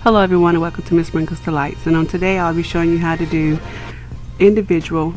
Hello everyone and welcome to MsSprinkles Delights, and on today I'll be showing you how to do individual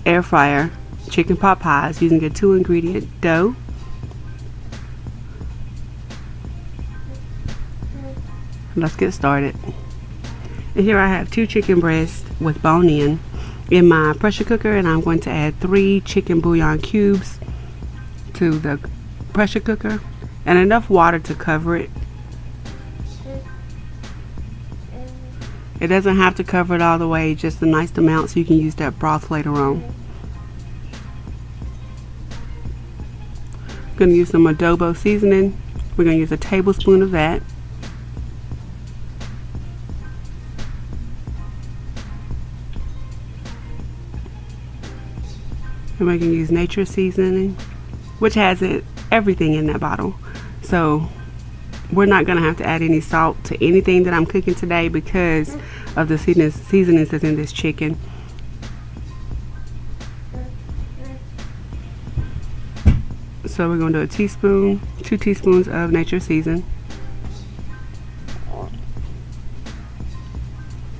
air fryer chicken pot pies using a 2-ingredient dough. Let's get started. And here I have 2 chicken breasts with bone in my pressure cooker, and I'm going to add 3 chicken bouillon cubes to the pressure cooker and enough water to cover it. It doesn't have to cover it all the way, just a nice amount so you can use that broth later on. I'm going to use some adobo seasoning. We're going to use a tablespoon of that. And we're going to use nature seasoning, which has everything in that bottle. So we're not going to have to add any salt to anything that I'm cooking today because of the seasonings that's in this chicken. So we're going to do 2 teaspoons of nature season.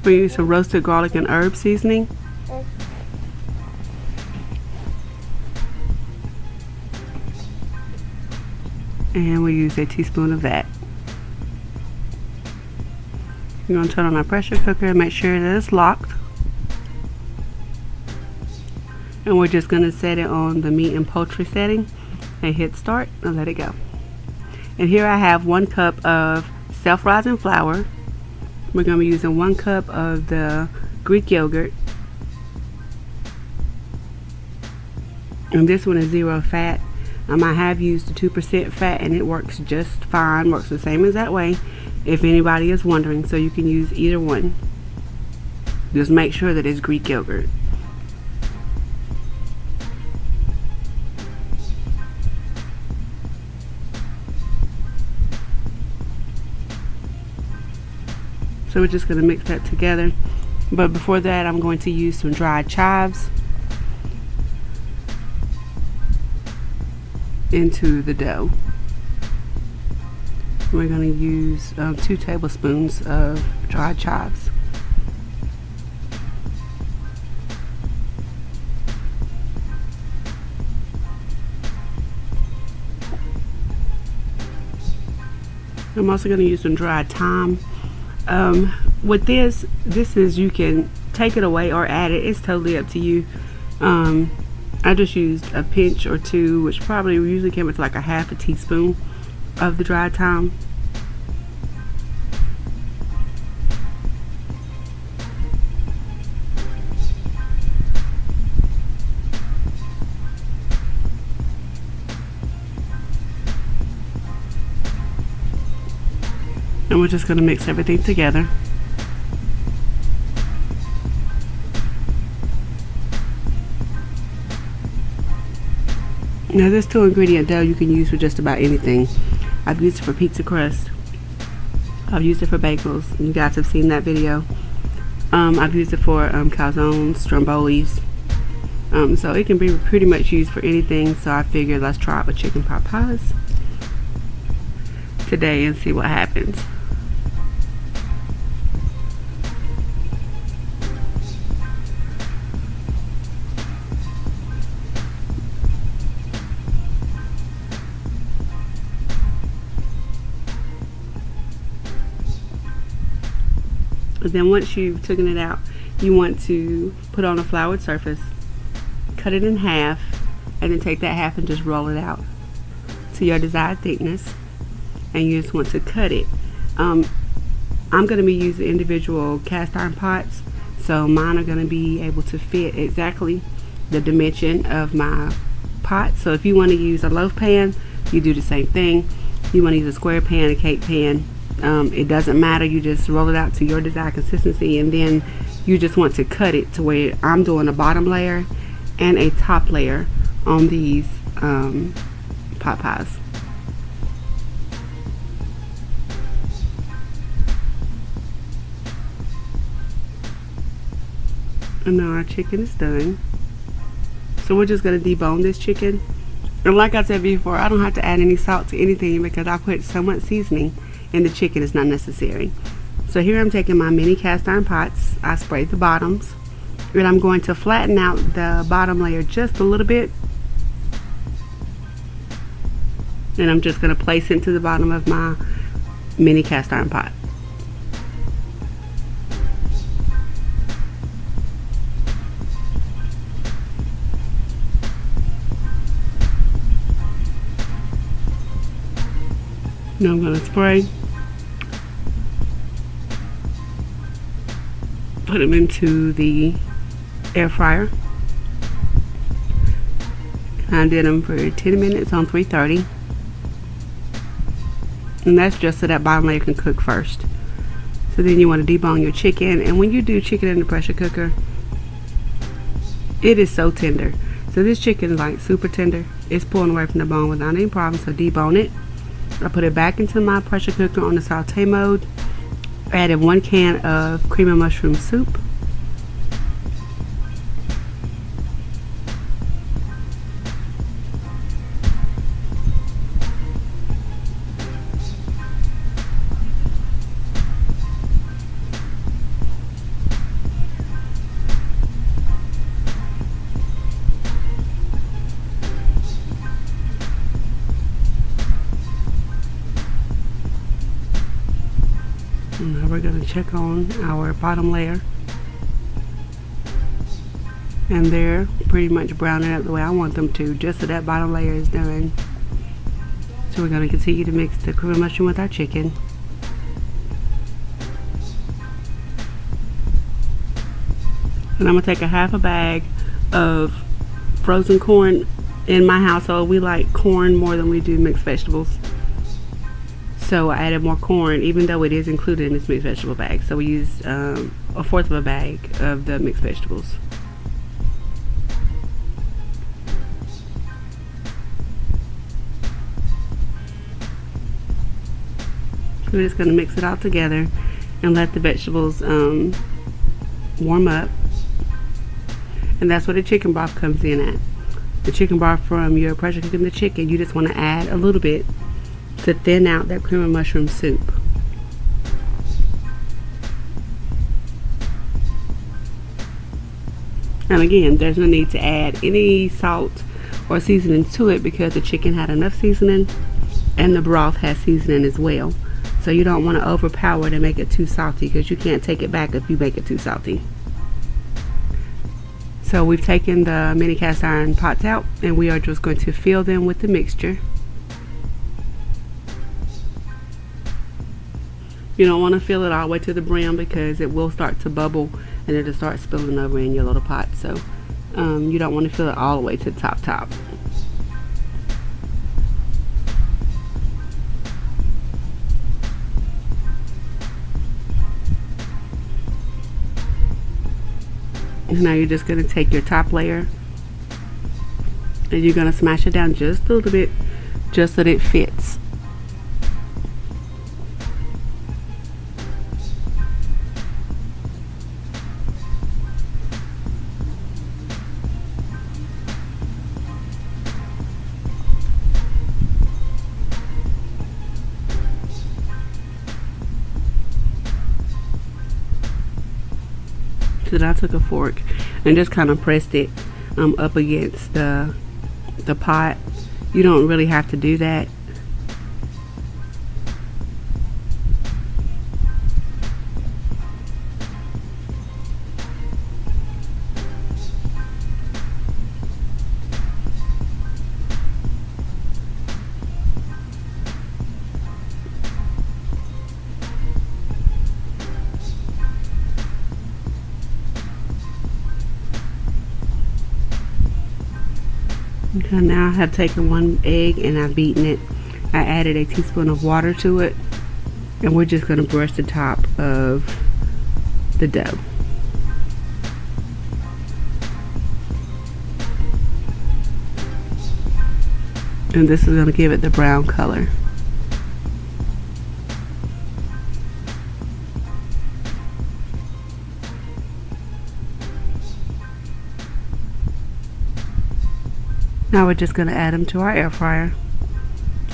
We use some roasted garlic and herb seasoning. And we use a teaspoon of that. We're going to turn on our pressure cooker and make sure that it's locked. And we're just going to set it on the meat and poultry setting and hit start and let it go. And here I have 1 cup of self-rising flour. We're going to be using 1 cup of the Greek yogurt. And this one is 0 fat. I have used the 2% fat and it works just fine, works the same as that way if anybody is wondering, so you can use either one. Just make sure that it's Greek yogurt. So we're just going to mix that together, but before that I'm going to use some dried chives into the dough. We're going to use 2 tablespoons of dried chives. I'm also going to use some dried thyme. With this is, you can take it away or add it. It's totally up to you. I just used a pinch or 2, which probably usually came with like a ½ teaspoon of the dried thyme. And we're just going to mix everything together. Now this 2-ingredient dough you can use for just about anything. I've used it for pizza crust. I've used it for bagels. You guys have seen that video. I've used it for calzones, strombolis. So it can be pretty much used for anything. So I figured let's try it with chicken pot pies today and see what happens. Then once you've taken it out, you want to put on a floured surface, cut it in half, and then take that half and just roll it out to your desired thickness. And you just want to cut it. I'm going to be using individual cast iron pots, so mine are going to be able to fit exactly the dimension of my pot. So if you want to use a loaf pan, you do the same thing. You want to use a square pan, a cake pan, it doesn't matter. You just roll it out to your desired consistency, and then you just want to cut it to where I'm doing a bottom layer and a top layer on these pot pies. And now our chicken is done. So we're just going to debone this chicken. And like I said before, I don't have to add any salt to anything because I put so much seasoning in the chicken, it's not necessary. So here I'm taking my mini cast iron pots. I sprayed the bottoms, and I'm going to flatten out the bottom layer just a little bit, and I'm just going to place it into the bottom of my mini cast iron pot. Now I'm going to spray, put them into the air fryer. I did them for 10 minutes on 330, and that's just so that bottom layer can cook first. So then you want to debone your chicken, and when you do chicken in the pressure cooker, it is so tender. So this chicken is like super tender. It's pulling away from the bone without any problem, so debone it. I put it back into my pressure cooker on the saute mode. Added 1 can of cream of mushroom soup. Now we're going to check on our bottom layer, and they're pretty much browning up the way I want them to, just so that bottom layer is done. So we're going to continue to mix the cream of mushroom with our chicken. And I'm going to take a half a bag of frozen corn. In my household, we like corn more than we do mixed vegetables. So I added more corn, even though it is included in this mixed vegetable bag. So we used a fourth of a bag of the mixed vegetables. We're just going to mix it all together and let the vegetables warm up. And that's where the chicken broth comes in at. The chicken broth from your pressure cooking the chicken, you just want to add a little bit to thin out that cream of mushroom soup. And again, there's no need to add any salt or seasoning to it because the chicken had enough seasoning and the broth has seasoning as well. So you don't want to overpower it and make it too salty, because you can't take it back if you make it too salty. So we've taken the mini cast iron pots out, and we are just going to fill them with the mixture. You don't want to fill it all the way to the brim because it will start to bubble and it'll start spilling over in your little pot. So you don't want to fill it all the way to the top. And now you're just going to take your top layer and you're going to smash it down just a little bit, just so that it fits. So then I took a fork and just kind of pressed it up against the pot. You don't really have to do that. Okay, now I have taken 1 egg and I've beaten it. I added a teaspoon of water to it, and we're just going to brush the top of the dough. And this is going to give it the brown color. Now we're just going to add them to our air fryer.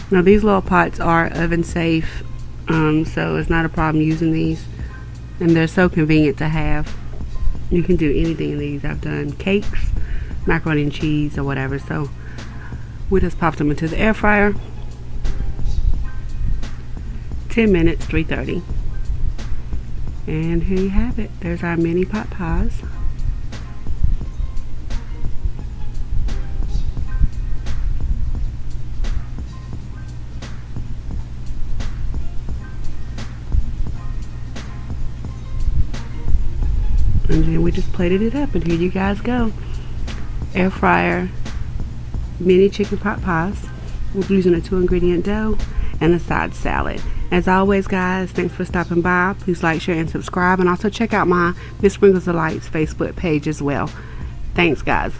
Now these little pots are oven safe, so it's not a problem using these. and they're so convenient to have. You can do anything in these. I've done cakes, macaroni and cheese, or whatever. So we just popped them into the air fryer. 10 minutes, 330. And here you have it. There's our mini pot pies. And then we just plated it up, and here you guys go. Air fryer mini chicken pot pies. We're using a 2-ingredient dough and a side salad. As always, guys, thanks for stopping by. Please like, share, and subscribe, and also check out my MsSprinkles Delights Facebook page as well. Thanks, guys.